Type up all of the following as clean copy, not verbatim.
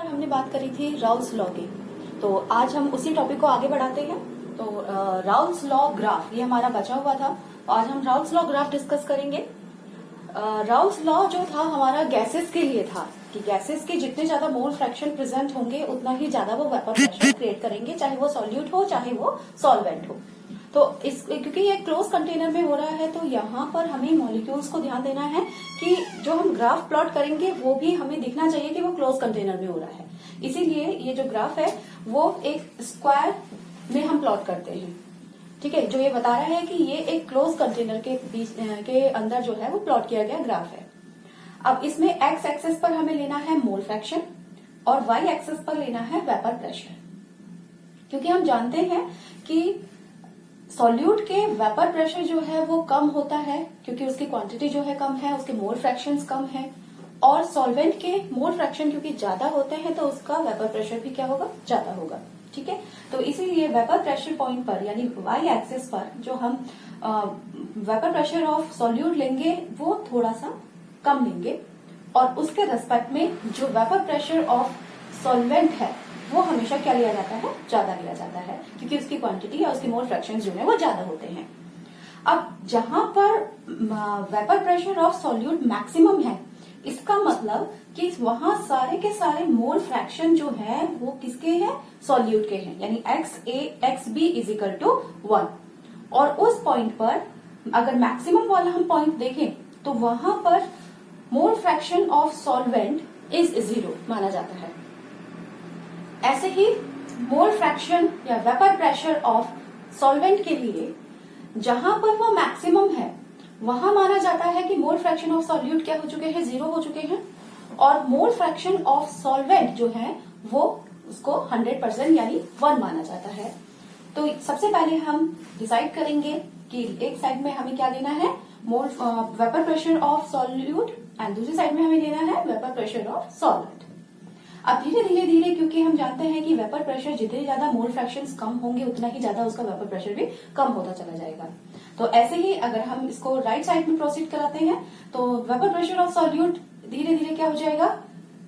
पर हमने बात करी थी राउल्स लॉ की, तो आज हम उसी टॉपिक को आगे बढ़ाते हैं। तो राउल्स लॉ ग्राफ ये हमारा बचा हुआ था, तो आज हम राउल्स लॉ ग्राफ डिस्कस करेंगे। राउल्स लॉ जो था हमारा गैसेस के लिए था कि गैसेस के जितने ज्यादा मोल फ्रैक्शन प्रेजेंट होंगे उतना ही ज्यादा वो वेपर प्रेशर क्रिएट करेंगे, चाहे वो सॉल्यूट हो चाहे वो सॉल्वेंट हो। तो इस क्योंकि ये क्लोज कंटेनर में हो रहा है तो यहाँ पर हमें मॉलिक्यूल्स को ध्यान देना है कि जो हम ग्राफ प्लॉट करेंगे वो भी हमें दिखना चाहिए कि वो क्लोज कंटेनर में हो रहा है। इसीलिए ये जो ग्राफ है वो एक स्क्वायर में हम प्लॉट करते हैं। ठीक है, जो ये बता रहा है कि ये एक क्लोज कंटेनर के बीच के अंदर जो है वो प्लॉट किया गया ग्राफ है। अब इसमें एक्स एक्सेस पर हमें लेना है मोल फ्रैक्शन और वाई एक्सेस पर लेना है वेपर प्रेशर, क्योंकि हम जानते हैं कि सॉल्यूट के वेपर प्रेशर जो है वो कम होता है क्योंकि उसकी क्वांटिटी जो है कम है, उसके मोल फ्रैक्शंस कम है, और सॉल्वेंट के मोल फ्रैक्शन क्योंकि ज्यादा होते हैं तो उसका वेपर प्रेशर भी क्या होगा, ज्यादा होगा। ठीक है, तो इसीलिए वेपर प्रेशर पॉइंट पर यानी वाई एक्सिस पर जो हम वेपर प्रेशर ऑफ सॉल्यूट लेंगे वो थोड़ा सा कम लेंगे, और उसके रेस्पेक्ट में जो वेपर प्रेशर ऑफ सॉल्वेंट है वो हमेशा क्या लिया जाता है, ज्यादा लिया जाता है, क्योंकि उसकी क्वांटिटी या उसके मोल फ्रैक्शन जो है वो ज्यादा होते हैं। अब जहां पर vapour pressure of solute maximum है, इसका मतलब कि वहां सारे के सारे मोल फ्रैक्शन जो है वो किसके हैं, सॉल्यूट के हैं, यानी XA XB is equal to 1। और उस पॉइंट पर अगर मैक्सिमम वाला हम पॉइंट देखें तो वहां पर mole fraction of solvent is 0 माना जाता है। ऐसे ही मोल फ्रैक्शन या वेपर प्रेशर ऑफ सॉल्वेंट के लिए जहां पर वो मैक्सिमम है वहां माना जाता है कि मोल फ्रैक्शन ऑफ सॉल्यूट क्या हो चुके हैं, 0 हो चुके हैं, और मोल फ्रैक्शन ऑफ सॉल्वेंट जो है वो उसको 100% यानी 1 माना जाता है। तो सबसे पहले हम डिसाइड करेंगे कि एक साइड में हमें क्या लेना है, mole vapour pressure of solute, and दूसरी साइड में हमें लेना है वेपर प्रेशर ऑफ सॉल्वेंट। अब धीरे धीरे क्योंकि हम जानते हैं कि वेपर प्रेशर जितने ज्यादा मोल फ्रैक्शंस कम होंगे उतना ही ज्यादा उसका वेपर प्रेशर भी कम होता चला जाएगा। तो ऐसे ही अगर हम इसको राइट साइड में प्रोसीड कराते हैं तो वेपर प्रेशर ऑफ सॉल्यूट धीरे धीरे क्या हो जाएगा,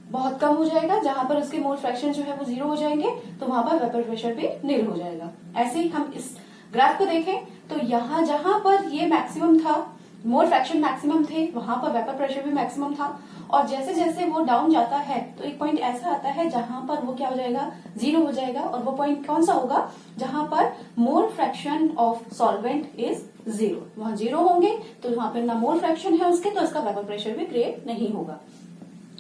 बहुत कम हो जाएगा, जहां पर उसके मोल फ्रैक्शन जो है वो 0 हो जाएंगे तो वहां पर वेपर प्रेशर भी नील हो जाएगा। ऐसे ही हम इस ग्राफ को देखें तो यहाँ जहां पर ये मैक्सिमम था, मोल फ्रैक्शन मैक्सिमम थे, वहां पर वेपर प्रेशर भी मैक्सिमम था, और जैसे जैसे वो डाउन जाता है तो एक पॉइंट ऐसा आता है जहां पर वो क्या हो जाएगा, 0 हो जाएगा, और वो पॉइंट कौन सा होगा, जहां पर mole fraction of solvent is 0। वहां 0 होंगे तो वहां पर ना मोल फ्रैक्शन है उसके, तो इसका वेपर प्रेशर भी क्रिएट नहीं होगा।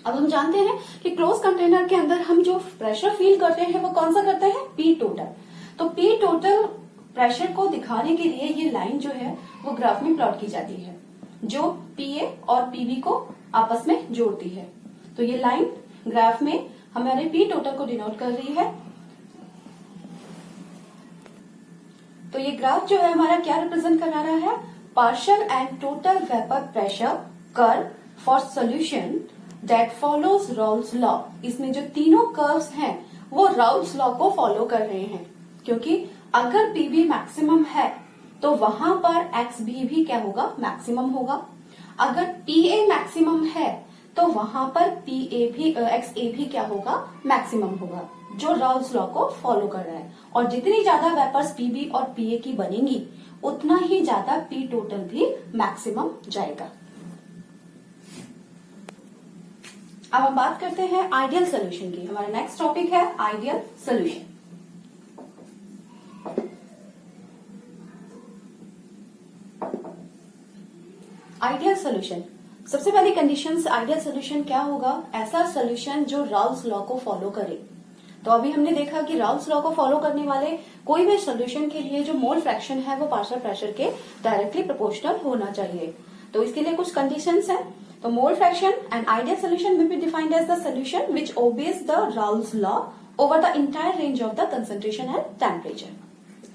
अब हम जानते हैं कि क्लोज कंटेनर के अंदर हम जो प्रेशर फील करते हैं वो कौन सा करते हैं, P टोटल। तो P टोटल प्रेशर को दिखाने के लिए ये लाइन जो है वो ग्राफ में प्लॉट की जाती है, जो PA और PB को आपस में जोड़ती है। तो ये लाइन ग्राफ में हमारे P टोटल को डिनोट कर रही है। तो ये ग्राफ जो है हमारा क्या रिप्रेजेंट करा रहा है, partial and total vapour pressure curve for solution that follows Raoult's law. इसमें जो तीनों कर्व्स हैं वो राउल्स लॉ को फॉलो कर रहे हैं, क्योंकि अगर PB मैक्सिमम है तो वहां पर XB भी क्या होगा, मैक्सिमम होगा। अगर PA मैक्सिमम है तो वहां पर XA भी क्या होगा, मैक्सिमम होगा, जो राउल्स लॉ को फॉलो कर रहा है। और जितनी ज्यादा वेपर्स PB और PA की बनेंगी उतना ही ज्यादा P टोटल भी मैक्सिमम जाएगा। अब हम बात करते हैं आइडियल सोल्यूशन की। हमारा नेक्स्ट टॉपिक है आइडियल सोल्यूशन। आइडियल सोल्यूशन, सबसे पहली कंडीशन आइडियल सोल्यूशन क्या होगा, ऐसा सोल्यूशन जो राउल्स लॉ को फॉलो करे। तो अभी हमने देखा कि राउल्स लॉ को फॉलो करने वाले कोई भी सोल्यूशन के लिए जो मोल फ्रैक्शन है वो पार्शियल प्रेशर के डायरेक्टली प्रोपोर्शनल होना चाहिए। तो इसके लिए कुछ कंडीशंस हैं। तो mole fraction and ideal solution will be defined as the solution which obeys the Raoult's law over the entire range of the concentration and temperature.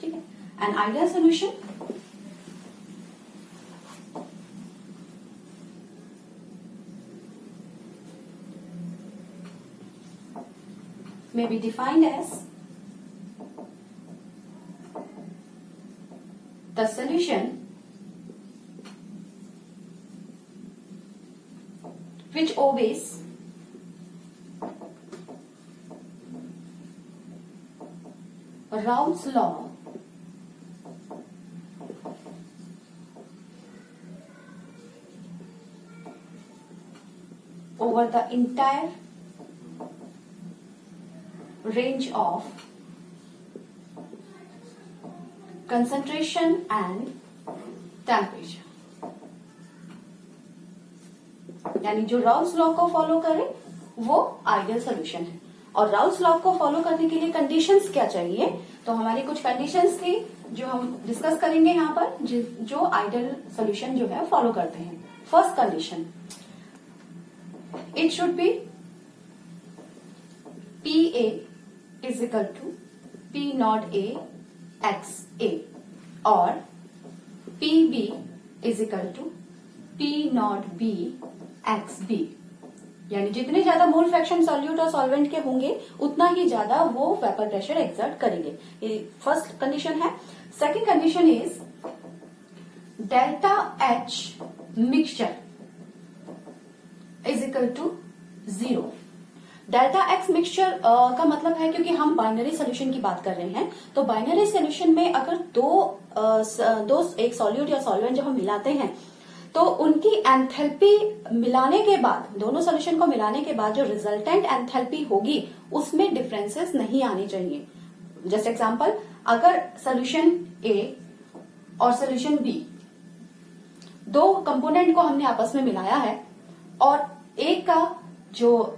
ठीक है, an ideal solution may be defined as the solution which obeys Raoult's law over the entire range of concentration and temperature, यानी जो Raoult's law को follow करे वो ideal solution है। और Raoult's law को फॉलो करने के लिए कंडीशंस क्या चाहिए, तो हमारी कुछ कंडीशंस थी जो हम डिस्कस करेंगे यहाँ पर, जो आइडियल सोल्यूशन जो है फॉलो करते हैं। First condition, it should be PA is equal to P naught A x A और PB is equal to P naught B x B, यानी जितने ज्यादा मोल फ्रैक्शन सॉल्यूट और सॉल्वेंट के होंगे उतना ही ज्यादा वो वेपर प्रेशर एक्सर्ट करेंगे। ये फर्स्ट कंडीशन है। Second condition is delta H mixture is equal to 0। Delta X mixture का मतलब है, क्योंकि हम बाइनरी सोल्यूशन की बात कर रहे हैं, तो बाइनरी सोल्यूशन में अगर दो एक सॉल्यूट या सॉल्वेंट जब हम मिलाते हैं तो उनकी एंथैल्पी मिलाने के बाद, दोनों सोल्यूशन को मिलाने के बाद जो रिजल्टेंट एंथैल्पी होगी उसमें डिफरेंसेस नहीं आने चाहिए। जैसे एग्जांपल, अगर सोल्यूशन ए और सोल्यूशन बी, दो कंपोनेंट को हमने आपस में मिलाया है और एक का जो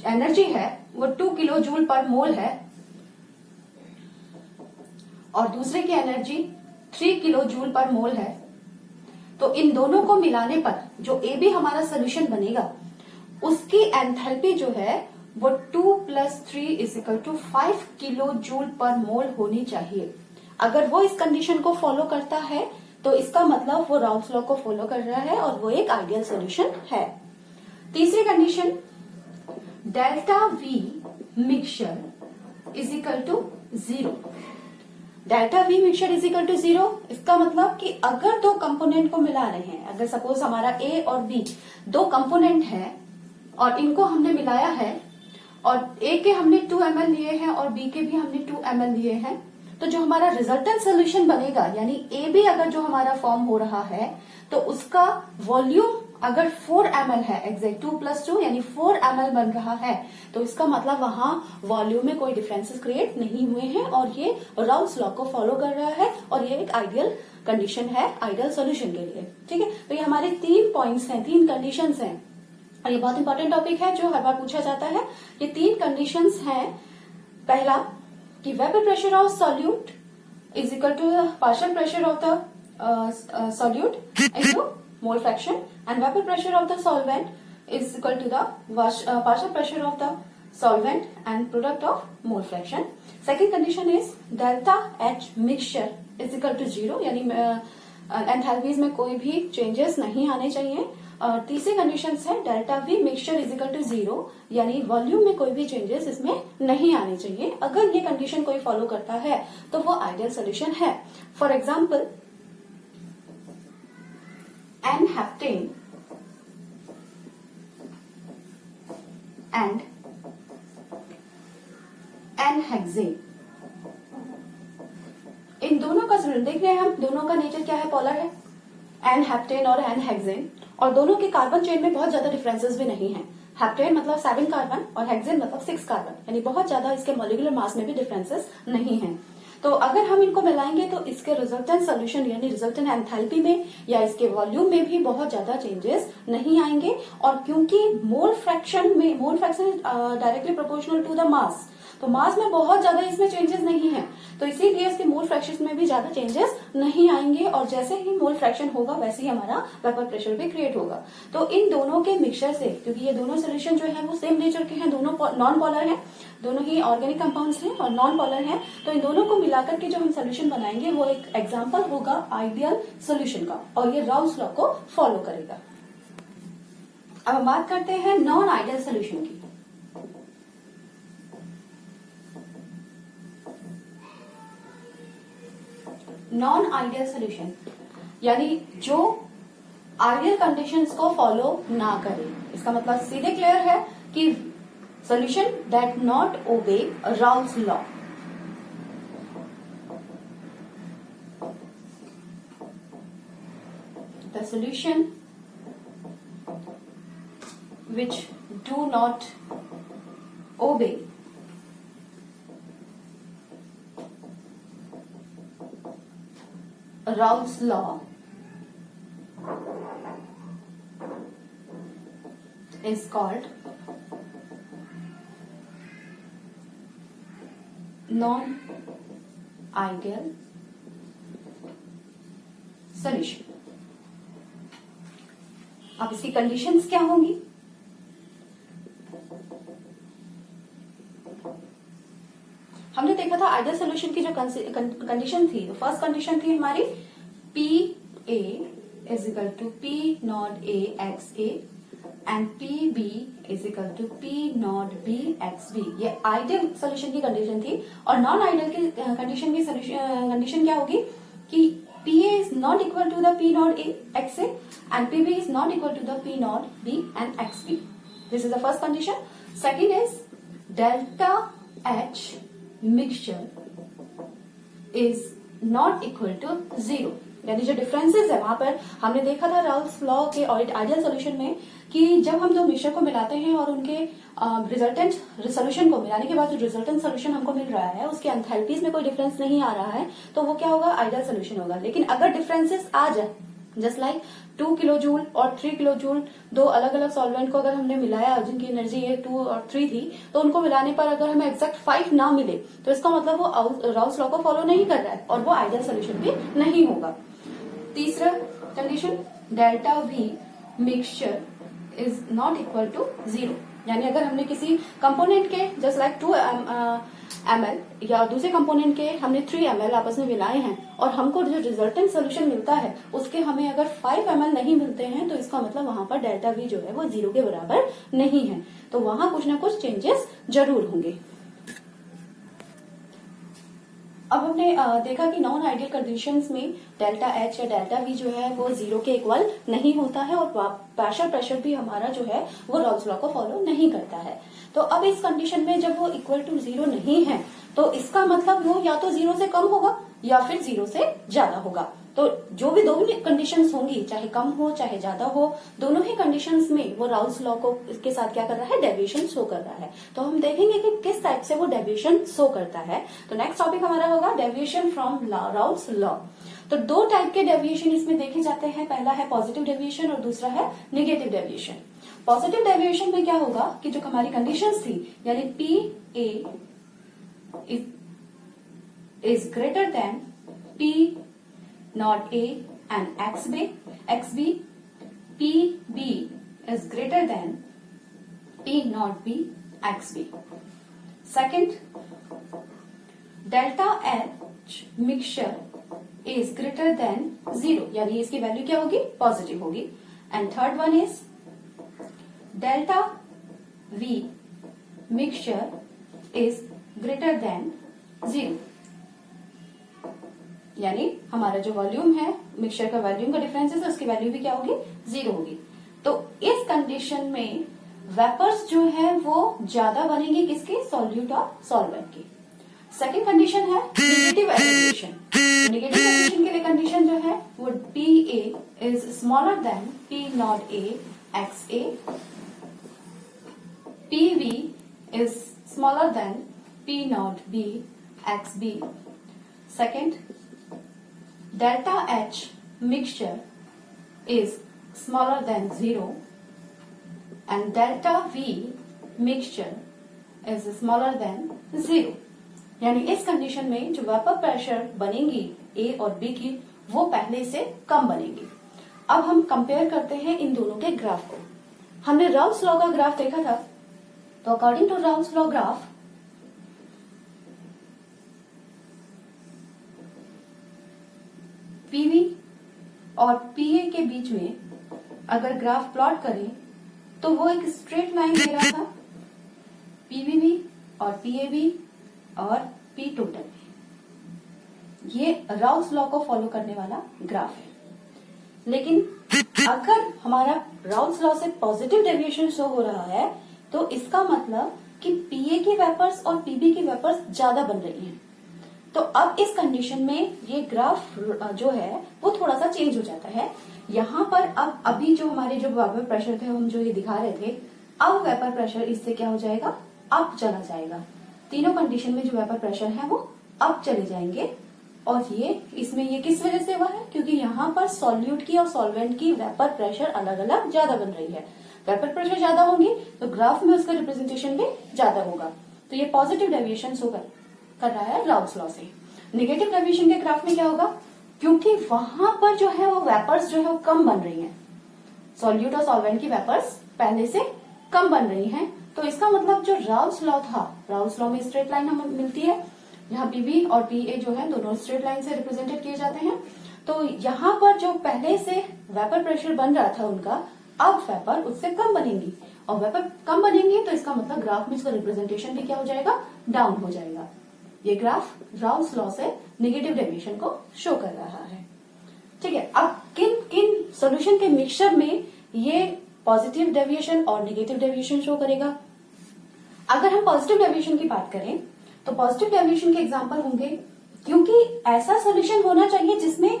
एनर्जी है वो 2 किलो जूल पर मोल है और दूसरे की एनर्जी 3 किलो जूल पर मोल है, तो इन दोनों को मिलाने पर जो ए बी हमारा सोल्यूशन बनेगा उसकी एंथैल्पी जो है वो 2 + 3 = 5 किलो जूल पर मोल होनी चाहिए। अगर वो इस कंडीशन को फॉलो करता है तो इसका मतलब वो राउल्स लॉ को फॉलो कर रहा है और वो एक आइडियल सोल्यूशन है। तीसरी condition, delta V mixture is equal to 0। Delta V mixture is equal to 0, इसका मतलब कि अगर दो कंपोनेंट को मिला रहे हैं, अगर सपोज हमारा ए और बी दो कंपोनेंट है और इनको हमने मिलाया है और ए के हमने 2 ml लिए हैं और बी के भी हमने 2 ml लिए हैं, तो जो हमारा रिजल्टेंट सोल्यूशन बनेगा, यानी ए बी अगर जो हमारा फॉर्म हो रहा है तो उसका वॉल्यूम अगर 4 ml है, एग्जैक्ट 2 + 2 यानी 4 ml बन रहा है, तो इसका मतलब वहां वॉल्यूम में कोई डिफरेंसेस क्रिएट नहीं हुए हैं और ये राउल्स लॉ को फॉलो कर रहा है और ये एक आइडियल कंडीशन है आइडियल सोल्यूशन के लिए। ठीक है, तो ये हमारे 3 पॉइंट्स हैं, 3 कंडीशंस हैं और ये बहुत इंपॉर्टेंट टॉपिक है जो हर बार पूछा जाता है। ये 3 कंडीशंस हैं। पहला कि vapour pressure of solute is equal to partial pressure of the solute into mole fraction, and vapor pressure of the solvent is equal to the partial pressure of the solvent and product of mole fraction. Second condition is delta H mixture is equal to 0, यानी enthalpies में कोई भी changes नहीं आने चाहिए। और तीसरी condition है delta V mixture is equal to 0, यानी वॉल्यूम में कोई भी चेंजेस इसमें नहीं आने चाहिए। अगर ये कंडीशन कोई फॉलो करता है तो वो आइडियल सोल्यूशन है। For example, N-heptane and N-hexane, इन दोनों का देख रहे हैं हम, दोनों का नेचर क्या है, पॉलर है, N-heptane और N-hexane, और दोनों के कार्बन चेन में बहुत ज्यादा डिफरेंसेस भी नहीं है। हेप्टेन मतलब 7 कार्बन और हेक्सेन मतलब 6 कार्बन, यानी बहुत ज्यादा इसके मॉलिक्यूलर मास में भी डिफरेंसेस नहीं है। तो अगर हम इनको मिलाएंगे तो इसके रिजल्टेंट सोल्यूशन यानी रिजल्टेंट एंथैल्पी में या इसके वॉल्यूम में भी बहुत ज्यादा चेंजेस नहीं आएंगे। और क्योंकि mole fraction directly proportional to the mass, तो मास में बहुत ज्यादा इसमें चेंजेस नहीं है, तो इसीलिए इसके मोल फ्रैक्शन में भी ज्यादा चेंजेस नहीं आएंगे और जैसे ही मोल फ्रैक्शन होगा वैसे ही हमारा वेपर प्रेशर भी क्रिएट होगा। तो इन दोनों के मिक्सचर से, क्योंकि ये दोनों सोल्यूशन जो है वो सेम नेचर के हैं, दोनों नॉन पोलर हैं, दोनों ही ऑर्गेनिक कंपाउंड्स हैं और नॉन पोलर हैं, तो इन दोनों को मिलाकर के जो हम सोल्यूशन बनाएंगे वो एक एग्जाम्पल होगा आइडियल सोल्यूशन का और ये राउल्स लॉ को फॉलो करेगा। अब हम बात करते हैं नॉन आइडियल सोल्यूशन की। नॉन आइडियल सोल्यूशन यानी जो आइडियल कंडीशंस को फॉलो ना करे। इसका मतलब सीधे क्लियर है कि solution that not obey Raoult's law. the solution which do not obey Raoult's law is called non-ideal solution. अब इसकी कंडीशंस क्या होंगी? हमने देखा था आइडियल सोल्यूशन की जो कंडीशन थी, तो फर्स्ट कंडीशन थी हमारी P A is equal to P naught A X A and P B is equal to P naught B X B. ये आइडियल सोल्यूशन की कंडीशन थी. और नॉन आइडियल की कंडीशन क्या होगी कि P A is not equal to the P naught A X A and P B is not equal to the P naught B and X B. This is the first condition. Second is delta H mixture is not equal to zero. यानी जो differences है वहां पर हमने देखा था Raoult's law के ideal solution में कि जब हम दो मिक्सचर को मिलाते हैं और उनके रिजल्टेंट सोल्यूशन को मिलाने के बाद जो रिजल्टेंट सोल्यूशन हमको मिल रहा है उसके एंथैल्पीज में कोई डिफरेंस नहीं आ रहा है तो वो क्या होगा? आइडियल सोल्यूशन होगा. लेकिन अगर डिफरेंसेस आ जाए जस्ट लाइक 2 किलो जूल और 3 किलो जूल, दो अलग अलग सॉल्वेंट को अगर हमने मिलाया जिनकी एनर्जी 2 और 3 थी, तो उनको मिलाने पर अगर हमें एग्जैक्ट 5 ना मिले तो इसका मतलब वो राउल्ट्स लॉ को फॉलो नहीं कर रहा है और वो आइडियल सोल्यूशन भी नहीं होगा. तीसरा condition delta V mixture is not equal to zero. यानी अगर हमने किसी कंपोनेंट के जस्ट लाइक 2 ml या दूसरे कंपोनेंट के हमने 3 ml आपस में मिलाए हैं और हमको जो रिजल्टेंट सोल्यूशन मिलता है उसके हमें अगर 5 ml नहीं मिलते हैं तो इसका मतलब वहां पर डेल्टा वी जो है वो जीरो के बराबर नहीं है. तो वहां कुछ ना कुछ चेंजेस जरूर होंगे. अब हमने देखा कि नॉन आइडियल कंडीशंस में डेल्टा एच या डेल्टा वी जो है वो जीरो के इक्वल नहीं होता है और पार्शियल प्रेशर भी हमारा जो है वो राउल्ट्स लॉ को फॉलो नहीं करता है. तो अब इस कंडीशन में जब वो इक्वल टू जीरो नहीं है तो इसका मतलब वो या तो जीरो से कम होगा या फिर जीरो से ज्यादा होगा. तो जो भी दो भी कंडीशंस होंगी, चाहे कम हो चाहे ज्यादा हो, दोनों ही कंडीशंस में वो राउल्ट्स लॉ को इसके साथ क्या कर रहा है? डेविएशन शो कर रहा है. तो हम देखेंगे कि किस टाइप से वो डेविएशन शो करता है. तो नेक्स्ट टॉपिक हमारा होगा डेविएशन फ्रॉम राउल्ट्स लॉ. तो दो टाइप के डेविएशन इसमें देखे जाते हैं. पहला है पॉजिटिव डेविएशन और दूसरा है निगेटिव डेविएशन. पॉजिटिव डेविएशन में क्या होगा कि जो हमारी कंडीशंस थी यानी P A is greater than P not A and XB, PB is greater than P not B, XB. Second, delta H mixture is greater than 0, यानी इसकी वैल्यू क्या होगी? पॉजिटिव होगी. And third one is delta V mixture is greater than 0. यानी हमारा जो volume है mixture का वॉल्यूम का डिफरेंस है उसकी वैल्यू भी क्या होगी? जीरो होगी. तो इस कंडीशन में वेपर्स जो है वो ज्यादा बनेंगे किसके? सॉल्यूट और सॉल्वेंट की. सेकेंड कंडीशन है निगेटिव एलिमिनेशन. निगेटिव एलिमिनेशन के लिए कंडीशन जो है वो P A is smaller than P naught A X A, P B is smaller than P naught B X B. Second, delta H mixture is smaller than 0 and delta V mixture is smaller than 0. यानी इस condition में जो vapour pressure बनेंगी A और B की वो पहले से कम बनेगी. अब हम कंपेयर करते हैं इन दोनों के ग्राफ को. हमने राउल्ट्स लॉ का ग्राफ देखा था. तो according to Raoult's law graph PV और पीए के बीच में अगर ग्राफ प्लॉट करें तो वो एक स्ट्रेट लाइन दे रहा था. पीवी भी और पीए भी और पी टोटल भी. ये राउल्ट्स लॉ को फॉलो करने वाला ग्राफ है. लेकिन अगर हमारा राउल्ट्स लॉ से पॉजिटिव डेविएशन शो हो रहा है तो इसका मतलब कि पीए की वेपर्स और पीबी की वेपर्स ज्यादा बन रही हैं. तो अब इस कंडीशन में ये ग्राफ जो है वो थोड़ा सा चेंज हो जाता है। यहाँ पर अब अभी जो हमारे जो वेपर प्रेशर थे, हम जो ये दिखा रहे थे, अब वेपर प्रेशर इससे क्या हो जाएगा, अप चला जाएगा। तीनों कंडीशन में जो वेपर प्रेशर है वो अप चले जाएंगे। और ये इसमें ये किस वजह से हुआ है, क्योंकि यहाँ पर सॉल्यूट की और सॉल्वेंट की वेपर प्रेशर अलग अलग ज्यादा बन रही है। वेपर प्रेशर ज्यादा होंगे तो ग्राफ में उसका रिप्रेजेंटेशन भी ज्यादा होगा। तो ये पॉजिटिव डेविएशन शो कर रहा है राउल्स लॉ से। नेगेटिव डेविएशन के ग्राफ में क्या होगा, क्योंकि वहां पर जो है वो वेपर्स जो है वो कम बन रही हैं, सॉल्यूट और सॉल्वेंट की वेपर्स पहले से कम बन रही हैं, तो इसका मतलब जो राउल्स लॉ था, राउल्स लॉ में स्ट्रेट लाइन हमें मिलती है, यहाँ पीबी और पीए जो है दोनों स्ट्रेट लाइन से रिप्रेजेंटेड किए जाते हैं। तो यहाँ पर जो पहले से वेपर प्रेशर बन रहा था उनका, अब वेपर उससे कम बनेंगी, और वेपर कम बनेंगे तो इसका मतलब ग्राफ में इसका रिप्रेजेंटेशन भी क्या हो जाएगा, डाउन हो जाएगा। ये ग्राफ राउल्स लॉ से नेगेटिव डेविएशन को शो कर रहा है। ठीक है, अब किन किन सॉल्यूशन के मिक्सचर में ये पॉजिटिव डेविएशन और नेगेटिव डेविएशन शो करेगा। अगर हम पॉजिटिव डेविएशन की बात करें तो पॉजिटिव डेविएशन के एग्जांपल होंगे, क्योंकि ऐसा सॉल्यूशन होना चाहिए जिसमें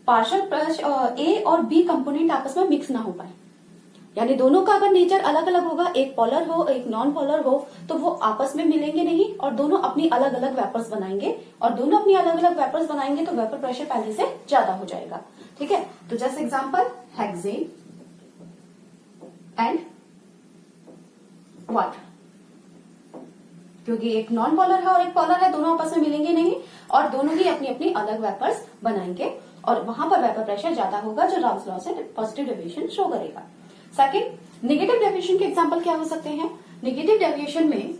पार्शियल ए और बी कंपोनेंट आपस में मिक्स ना हो पाए, यानी दोनों का अगर नेचर अलग अलग होगा, एक पोलर हो एक नॉन पोलर हो, तो वो आपस में मिलेंगे नहीं और दोनों अपनी अलग अलग वेपर्स बनाएंगे, और दोनों अपनी अलग अलग वेपर्स बनाएंगे तो वेपर प्रेशर पहले से ज्यादा हो जाएगा। ठीक है, तो जैसे एग्जांपल हेक्सेन एंड वाटर, क्योंकि एक नॉन पोलर है और एक पोलर है, दोनों आपस में मिलेंगे नहीं और दोनों ही अपनी अपनी अलग वेपर्स बनाएंगे, और वहां पर वेपर प्रेशर ज्यादा होगा जो राउल्स लॉ से पॉजिटिव डेविएशन शो करेगा। सेकंड, नेगेटिव डेविएशन के एग्जांपल क्या हो सकते हैं। नेगेटिव डेविएशन में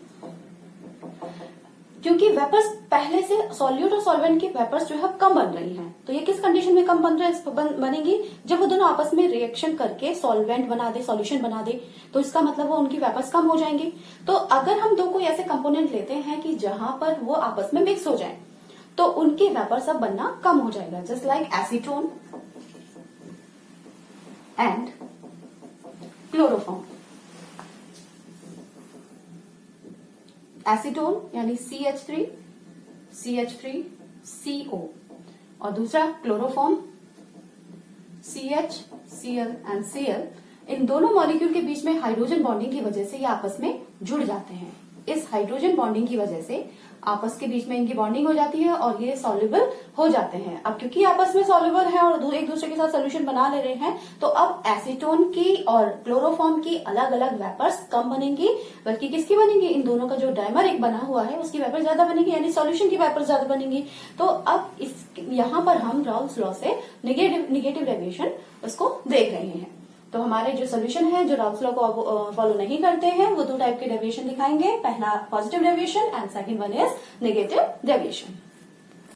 क्योंकि वेपर्स पहले से सॉल्यूट और सॉल्वेंट की वेपर्स जो है कम बन रही हैं, तो ये किस कंडीशन में कम बनेंगी, जब वो दोनों आपस में रिएक्शन करके सॉल्वेंट बना दे, सॉल्यूशन बना दे, तो इसका मतलब वो उनकी वेपर्स कम हो जाएंगी। तो अगर हम दो कोई ऐसे कंपोनेंट लेते हैं कि जहां पर वो आपस में मिक्स हो जाए, तो उनकी वेपर्स अब बनना कम हो जाएगा, just like acetone and chloroform. Acetone यानी CH3, CH3, CO, और दूसरा chloroform CH, Cl and Cl। इन दोनों मॉलिक्यूल के बीच में हाइड्रोजन बॉन्डिंग की वजह से ये आपस में जुड़ जाते हैं। इस हाइड्रोजन बॉन्डिंग की वजह से आपस के बीच में इनकी बॉन्डिंग हो जाती है और ये सॉल्युबल हो जाते हैं। अब क्योंकि आपस में सॉल्युबल है और एक दूसरे के साथ सोल्यूशन बना ले रहे हैं, तो अब एसीटोन की और क्लोरोफॉर्म की अलग अलग वेपर्स कम बनेंगी, बल्कि किसकी बनेंगी, इन दोनों का जो डायमर एक बना हुआ है उसकी वेपर ज्यादा बनेगी, यानी सॉल्यूशन की वेपर ज्यादा बनेंगी। तो अब यहाँ पर हम राउल्स लॉ से निगेटिव डेविएशन उसको देख रहे हैं। तो हमारे जो सोल्यूशन है जो राउल्स लॉ को फॉलो नहीं करते हैं, वो दो टाइप के डेविएशन दिखाएंगे, पहला positive deviation and second one is negative deviation.